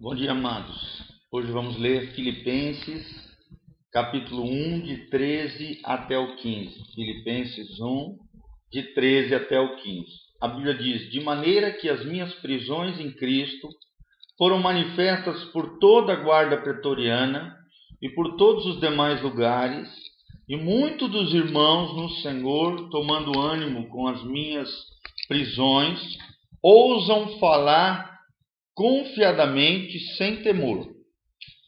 Bom dia, amados. Hoje vamos ler Filipenses, capítulo 1, de 13 até o 15. Filipenses 1, de 13 até o 15. A Bíblia diz: de maneira que as minhas prisões em Cristo foram manifestas por toda a guarda pretoriana e por todos os demais lugares, e muitos dos irmãos no Senhor, tomando ânimo com as minhas prisões, ousam falar confiadamente, sem temor.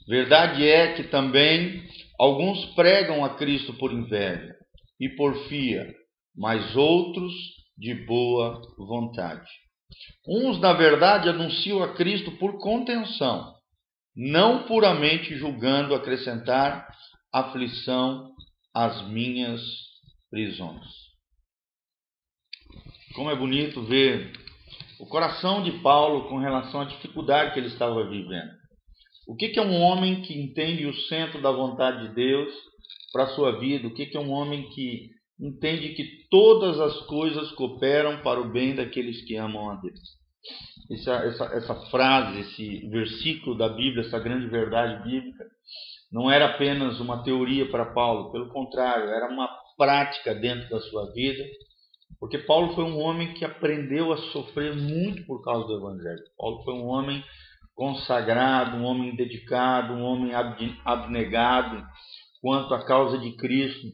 Verdade é que também alguns pregam a Cristo por inveja e porfia, mas outros de boa vontade. Uns, na verdade, anunciam a Cristo por contenção, não puramente julgando acrescentar aflição às minhas prisões. Como é bonito ver o coração de Paulo com relação à dificuldade que ele estava vivendo. O que é um homem que entende o centro da vontade de Deus para a sua vida? O que é um homem que entende que todas as coisas cooperam para o bem daqueles que amam a Deus? Essa frase, esse versículo da Bíblia, essa grande verdade bíblica, não era apenas uma teoria para Paulo, pelo contrário, era uma prática dentro da sua vida. Porque Paulo foi um homem que aprendeu a sofrer muito por causa do Evangelho. Paulo foi um homem consagrado, um homem dedicado, um homem abnegado quanto à causa de Cristo.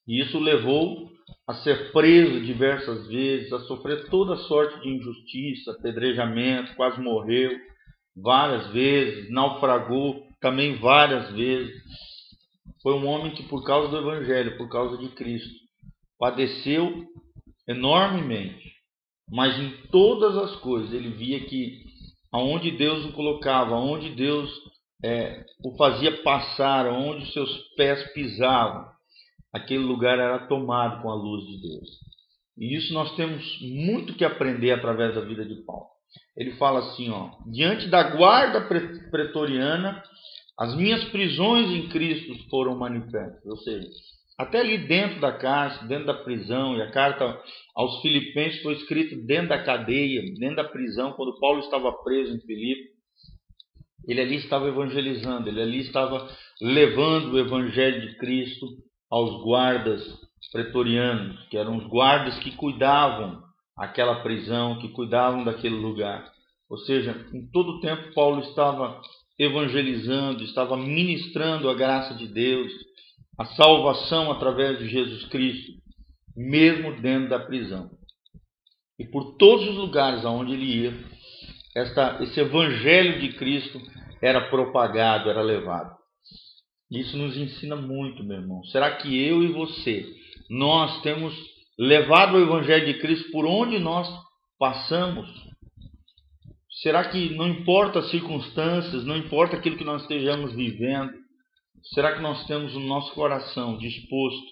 E isso levou a ser preso diversas vezes, a sofrer toda sorte de injustiça, apedrejamento, quase morreu várias vezes, naufragou também várias vezes. Foi um homem que, por causa do Evangelho, por causa de Cristo, padeceu enormemente, mas em todas as coisas ele via que aonde Deus o colocava, aonde Deus o fazia passar, aonde os seus pés pisavam, aquele lugar era tomado com a luz de Deus. E isso nós temos muito que aprender através da vida de Paulo. Ele fala assim, diante da guarda pretoriana, as minhas prisões em Cristo foram manifestas. Ou seja, até ali dentro da cárcere, dentro da prisão, e a carta aos Filipenses foi escrita dentro da cadeia, dentro da prisão, quando Paulo estava preso em Filipe. Ele ali estava evangelizando, ele ali estava levando o evangelho de Cristo aos guardas pretorianos, que eram os guardas que cuidavam aquela prisão, que cuidavam daquele lugar. Ou seja, em todo o tempo Paulo estava evangelizando, estava ministrando a graça de Deus, a salvação através de Jesus Cristo, mesmo dentro da prisão. E por todos os lugares aonde ele ia, esse evangelho de Cristo era propagado, era levado. Isso nos ensina muito, meu irmão. Será que eu e você, nós temos levado o evangelho de Cristo por onde nós passamos? Será que não importa as circunstâncias, não importa aquilo que nós estejamos vivendo, será que nós temos o nosso coração disposto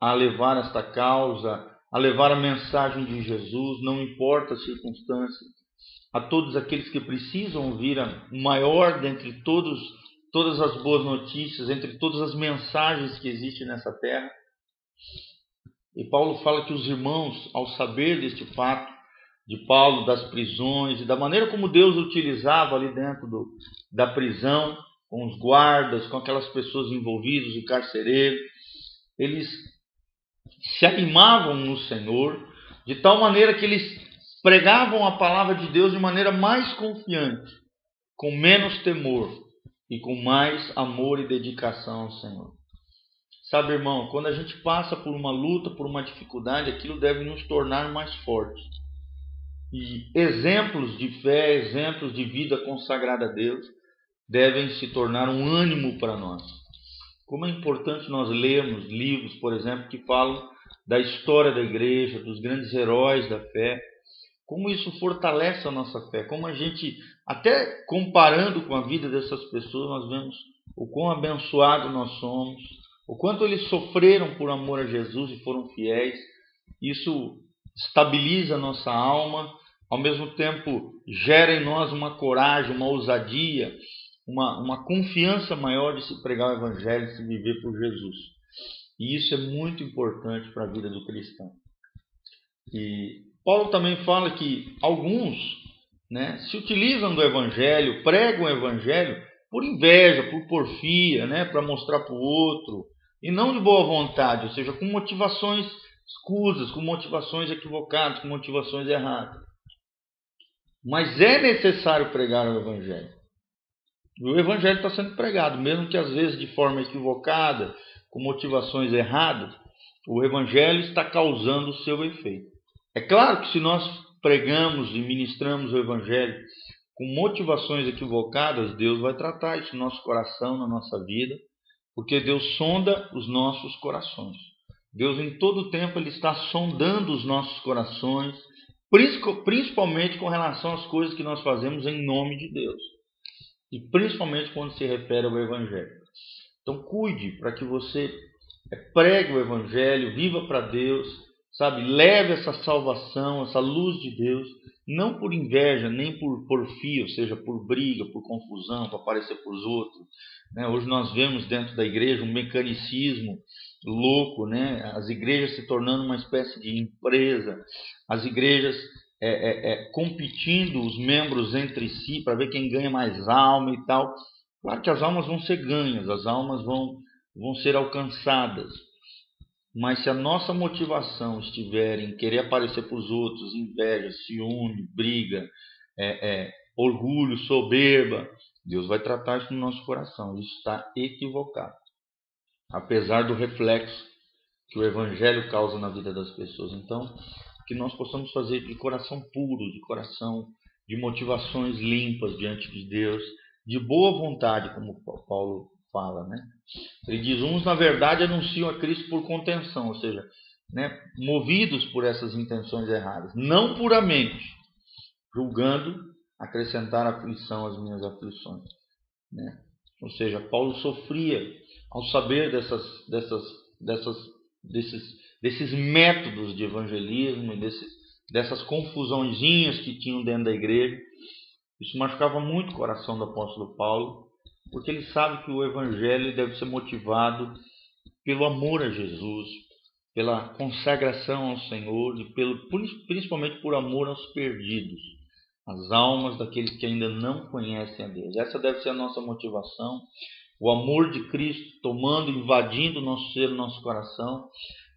a levar esta causa, a levar a mensagem de Jesus, não importa as circunstâncias, a todos aqueles que precisam ouvir a maior dentre todas as boas notícias, entre todas as mensagens que existem nessa terra? E Paulo fala que os irmãos, ao saber deste fato de Paulo, das prisões e da maneira como Deus utilizava ali dentro da prisão, com os guardas, com aquelas pessoas envolvidas, o carcereiro, eles se animavam no Senhor, de tal maneira que eles pregavam a palavra de Deus de maneira mais confiante, com menos temor e com mais amor e dedicação ao Senhor. Sabe, irmão, quando a gente passa por uma luta, por uma dificuldade, aquilo deve nos tornar mais fortes. E exemplos de fé, exemplos de vida consagrada a Deus, devem se tornar um ânimo para nós. Como é importante nós lermos livros, por exemplo, que falam da história da igreja, dos grandes heróis da fé, como isso fortalece a nossa fé, como a gente, até comparando com a vida dessas pessoas, nós vemos o quão abençoados nós somos, o quanto eles sofreram por amor a Jesus e foram fiéis. Isso estabiliza a nossa alma, ao mesmo tempo gera em nós uma coragem, uma ousadia, uma confiança maior de se pregar o evangelho, de se viver por Jesus. E isso é muito importante para a vida do cristão. E Paulo também fala que alguns né, se utilizam do Evangelho, pregam o Evangelho por inveja, por porfia, né, para mostrar para o outro, e não de boa vontade, ou seja, com motivações escusas, com motivações equivocadas, com motivações erradas. Mas é necessário pregar o Evangelho. O Evangelho está sendo pregado, mesmo que às vezes de forma equivocada, com motivações erradas, o Evangelho está causando o seu efeito. É claro que se nós pregamos e ministramos o Evangelho com motivações equivocadas, Deus vai tratar isso no nosso coração, na nossa vida, porque Deus sonda os nossos corações. Deus em todo tempo ele está sondando os nossos corações, principalmente com relação às coisas que nós fazemos em nome de Deus. E principalmente quando se refere ao Evangelho. Então cuide para que você pregue o Evangelho, viva para Deus, sabe? Leve essa salvação, essa luz de Deus, não por inveja, nem por porfia, ou seja, por briga, por confusão, para aparecer para os outros. Né? Hoje nós vemos dentro da igreja um mecanicismo louco, né? As igrejas se tornando uma espécie de empresa, as igrejas competindo os membros entre si para ver quem ganha mais alma e tal. Claro que as almas vão ser ganhas, as almas vão ser alcançadas. Mas se a nossa motivação estiver em querer aparecer para os outros, inveja, ciúme, briga, orgulho, soberba, Deus vai tratar isso no nosso coração. Isso está equivocado. Apesar do reflexo que o Evangelho causa na vida das pessoas. Então, que nós possamos fazer de coração puro, de coração de motivações limpas diante de Deus, de boa vontade, como Paulo fala, né? Ele diz, uns na verdade anunciam a Cristo por contenção, ou seja, né, movidos por essas intenções erradas, não puramente, julgando acrescentar aflição às minhas aflições, né? Ou seja, Paulo sofria ao saber desses métodos de evangelismo e dessas confusõezinhas que tinham dentro da igreja. Isso machucava muito o coração do apóstolo Paulo, porque ele sabe que o evangelho deve ser motivado pelo amor a Jesus, pela consagração ao Senhor e principalmente por amor aos perdidos, as almas daqueles que ainda não conhecem a Deus. Essa deve ser a nossa motivação, o amor de Cristo tomando, invadindo o nosso ser, o nosso coração,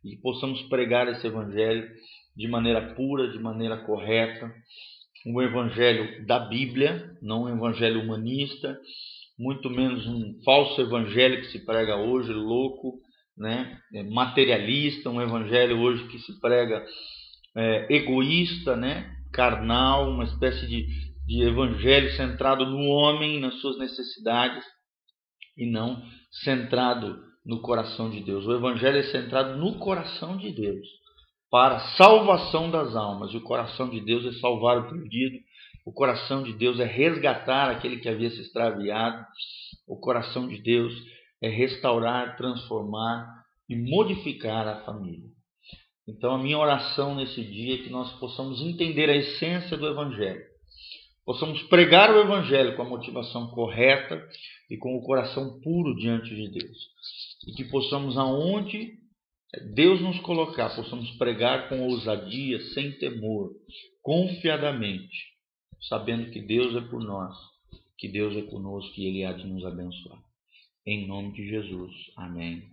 e que possamos pregar esse evangelho de maneira pura, de maneira correta, um evangelho da Bíblia, não um evangelho humanista, muito menos um falso evangelho que se prega hoje, louco, né? Materialista, um evangelho hoje que se prega egoísta, né? Carnal, uma espécie de evangelho centrado no homem, nas suas necessidades, e não centrado no coração de Deus. O evangelho é centrado no coração de Deus, para a salvação das almas. E o coração de Deus é salvar o perdido, o coração de Deus é resgatar aquele que havia se extraviado, o coração de Deus é restaurar, transformar e modificar a família. Então a minha oração nesse dia é que nós possamos entender a essência do evangelho, possamos pregar o evangelho com a motivação correta e com o coração puro diante de Deus, e que possamos, aonde Deus nos colocar, possamos pregar com ousadia, sem temor, confiadamente, sabendo que Deus é por nós, que Deus é conosco e Ele há de nos abençoar. Em nome de Jesus. Amém.